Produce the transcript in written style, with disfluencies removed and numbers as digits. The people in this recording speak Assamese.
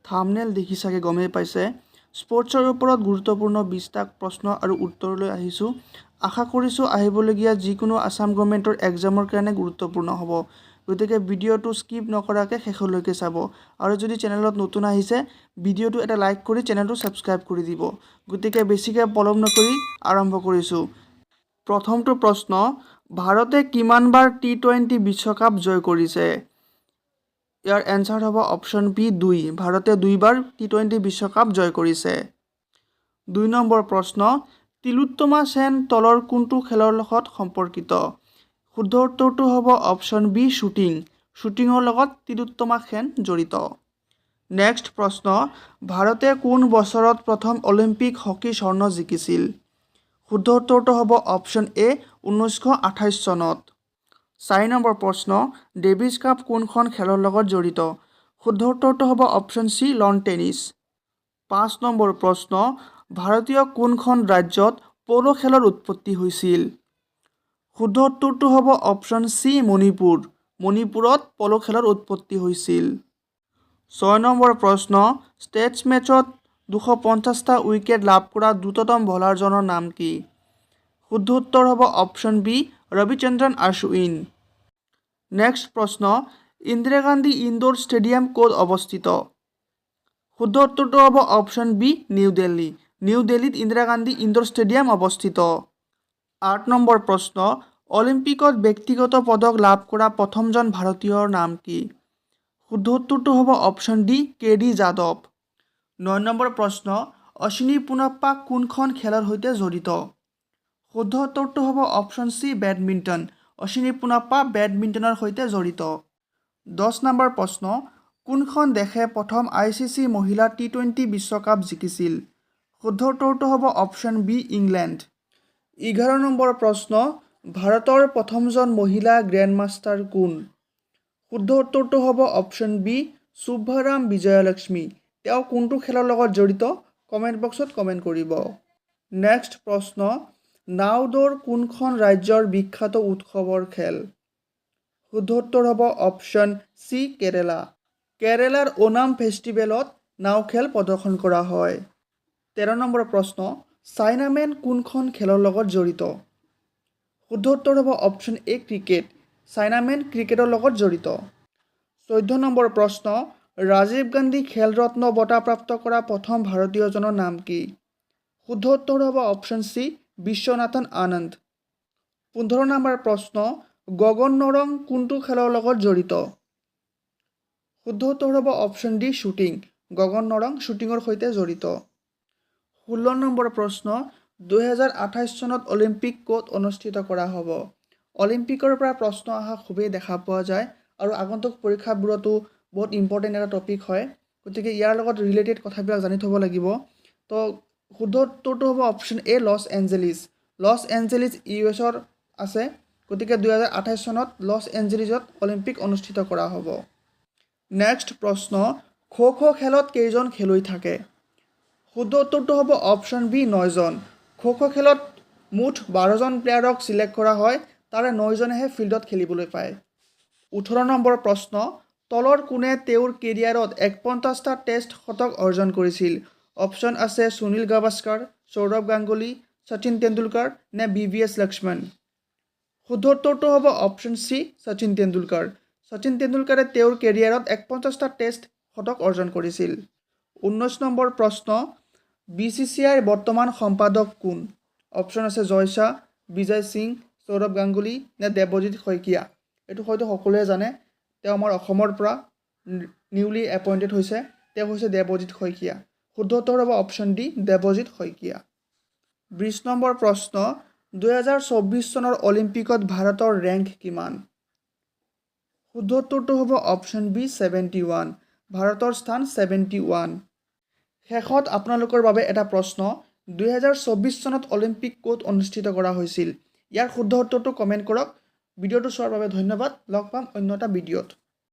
থাম্বনেল দেখি চাগে গমেই পাইছে স্পৰ্টছৰ ওপৰত গুৰুত্বপূৰ্ণ 20টা প্ৰশ্ন আৰু উত্তৰলৈ আহিছোঁ আশা কৰিছোঁ আহিবলগীয়া যিকোনো আসাম গভৰ্ণমেণ্টৰ এক্সামৰ কাৰণে গুৰুত্বপূৰ্ণ হ'ব গতিকে ভিডিঅ'টো স্কিপ নকৰাকৈ শেষলৈকে চাব আৰু যদি চেনেলত নতুন আহিছে ভিডিঅ'টো এটা লাইক কৰি চেনেলটো ছাবস্ক্ৰাইব কৰি দিব গতিকে বেছিকৈ পলম নকৰি আৰম্ভ কৰিছোঁ প্ৰথমটো প্ৰশ্ন ভাৰতে কিমানবাৰ টি20 বিশ্বকাপ জয় কৰিছে ইয়াৰ এনসাৰ হ'ব অপশ্যন বি 2 ভাৰতে 2বাৰ টি20 বিশ্বকাপ জয় কৰিছে 2 নম্বৰ প্ৰশ্ন তিলোত্তমা সেন তলৰ কোনটো খেলৰ লগত সম্পৰ্কিত শুদ্ধ উত্তৰটো হ'ব অপশ্যন বি শ্বুটিঙৰ লগত তিলোত্তমা সেন জড়িত নেক্সট প্ৰশ্ন ভাৰতে কোন বছৰত প্ৰথম অলিম্পিক হকী স্বৰ্ণ জিকিছিল শুদ্ধ উত্তৰটো হ'ব অপশ্যন এ 1928 চনত 4 নম্বৰ প্ৰশ্ন ডেভিছ কাপ কোনখন খেলৰ লগত জড়িত শুদ্ধ উত্তৰটো হ'ব অপশ্যন সি লন টেনিছ 5 নম্বৰ প্ৰশ্ন ভাৰতীয় কোনখন ৰাজ্যত প'ল' খেলৰ উৎপত্তি হৈছিল শুদ্ধ উত্তৰটো হ'ব অপশ্যন সি মণিপুৰত প'ল' খেলৰ উৎপত্তি হৈছিল 6 নম্বৰ প্ৰশ্ন টেষ্ট মেচত 250টা উইকেট লাভ কৰা দ্ৰুততম বলাৰজনৰ নাম কি শুদ্ধ উত্তৰ হ'ব অপশ্যন বি ৰবিচন্দ্ৰন আশ্বিন নেক্সট প্ৰশ্ন ইন্দিৰা গান্ধী ইনডোৰ ষ্টেডিয়াম ক'ত অৱস্থিত শুদ্ধ উত্তৰটো হ'ব অপশ্যন বি নিউ দিল্লীত ইন্দিৰা গান্ধী ইনডোৰ ষ্টেডিয়াম অৱস্থিত 8 নম্বৰ প্ৰশ্ন অলিম্পিকত ব্যক্তিগত পদক লাভ কৰা প্ৰথমজন ভাৰতীয়ৰ নাম কি শুদ্ধ উত্তৰটো হ'ব option D K D Yadav 9 number প্ৰশ্ন অশ্বিনী পোনাপ্পা কোনখন খেলৰ সৈতে জড়িত শুদ্ধ উত্তৰটো হ'ব অপশ্যন সি বেডমিণ্টন অশ্বিনী পোনাপ্পা বেডমিণ্টনৰ সৈতে জড়িত 10 নম্বৰ প্ৰশ্ন কোনখন দেশে প্ৰথম ICC মহিলা টি20 বিশ্বকাপ জিকিছিল শুদ্ধ উত্তৰটো হ'ব অপশ্যন বি ইংলেণ্ড 11 নম্বৰ প্ৰশ্ন ভাৰতৰ প্ৰথমজন মহিলা গ্ৰেণ্ডমাষ্টাৰ কোন শুদ্ধ উত্তৰটো হ'ব অপশ্যন বি সুব্বাৰাম বিজয়লক্ষ্মী তেওঁ কোনটো খেলৰ লগত জড়িত কমেণ্ট বক্সত কমেণ্ট কৰিব নেক্সট প্ৰশ্ন নাও দৌৰ কোনখন ৰাজ্যৰ বিখ্যাত উৎসৱৰ খেল শুদ্ধ উত্তৰ হ'ব অপশ্যন সি কেৰেলাৰ ওনাম ফেষ্টিভেলত নাও খেল প্ৰদৰ্শন কৰা হয় 13 নম্বৰ প্ৰশ্ন চাইনামেন কোনখন খেলৰ লগত জড়িত শুদ্ধ উত্তৰ হ'ব অপশ্যন এ ক্ৰিকেট চাইনামেন ক্ৰিকেটৰ লগত জড়িত 14 নম্বৰ প্ৰশ্ন ৰাজীৱ গান্ধী খেল ৰত্ন বঁটা প্ৰাপ্ত কৰা প্ৰথম ভাৰতীয়জনৰ নাম কি শুদ্ধ উত্তৰ হ'ব অপশ্যন সি বিশ্বনাথন আনন্দ 15 নম্বৰ প্ৰশ্ন গগন নৰং কোনটো খেলৰ লগত জড়িত শুদ্ধ উত্তৰ হ'ব অপশ্যন ডি শ্বুটিং গগন নৰং শ্বুটিঙৰ সৈতে জড়িত 16 নম্বৰ প্ৰশ্ন 2028 চনত অলিম্পিক ক'ত অনুষ্ঠিত কৰা হ'ব অলিম্পিকৰ পৰা প্ৰশ্ন অহা খুবেই দেখা পোৱা যায় আৰু আগন্তুক পৰীক্ষাবোৰতো বহুত ইম্পৰ্টেণ্ট এটা টপিক হয় গতিকে ইয়াৰ লগত ৰিলেটেড কথাবিলাক জানি থ'ব লাগিব তো শুদ্ধ উত্তৰটো হ'ব option A Los Angeles US আছে গতিকে 2028 চনত লছ এঞ্জেলিছত অলিম্পিক অনুষ্ঠিত কৰা হ'ব নেক্সট প্ৰশ্ন খ' খেলত কেইজন খেলুৱৈ থাকে শুদ্ধ উত্তৰটো হ'ব অপশ্যন বি 9জন খ' খেলত মুঠ 12জন প্লেয়াৰক চিলেক্ট কৰা হয় তাৰে 9জনেহে ফিল্ডত খেলিবলৈ পায় 18 নম্বৰ প্ৰশ্ন তলৰ কোনে তেওঁৰ কেৰিয়াৰত 51টা টেষ্ট শতক অৰ্জন কৰিছিল অপশ্যন আছে সুনীল গাভাস্কাৰ সৌৰভ গাংগুলী শচীন তেণ্ডুলকাৰ নে VVS লক্ষ্মণ শুদ্ধ উত্তৰটো হ'ব অপশ্যন চি শচীন তেণ্ডুলকাৰে তেওঁৰ কেৰিয়াৰত 51টা টেষ্ট শতক অৰ্জন কৰিছিল 19 নম্বৰ প্ৰশ্ন BCCIৰ বৰ্তমান সম্পাদক কোন অপশ্যন আছে জয় শাহ বিজয় সিং সৌৰভ গাংগুলী নে দেৱজিৎ শইকীয়া এইটো হয়তো সকলোৱে জানে তেওঁ আমাৰ অসমৰ পৰা নিউলি এপইণ্টেড হৈছে তেওঁ হৈছে দেৱজিৎ শইকীয়া শুদ্ধ উত্তৰ হ'ব অপশ্যন ডি দেৱজিৎ শইকীয়া 20 নম্বৰ প্ৰশ্ন 2024 চনৰ অলিম্পিকত ভাৰতৰ ৰেংক কিমান শুদ্ধ উত্তৰটো হ'ব অপশ্যন বি 71 ভাৰতৰ স্থান 71 শেষত আপোনালোকৰ বাবে এটা প্ৰশ্ন 2024 চনত অলিম্পিক ক'ত অনুষ্ঠিত কৰা হৈছিল ইয়াৰ শুদ্ধ উত্তৰটো কমেণ্ট কৰক ভিডিঅ'টো চোৱাৰ বাবে ধন্যবাদ লগ পাম অন্য এটা ভিডিঅ'ত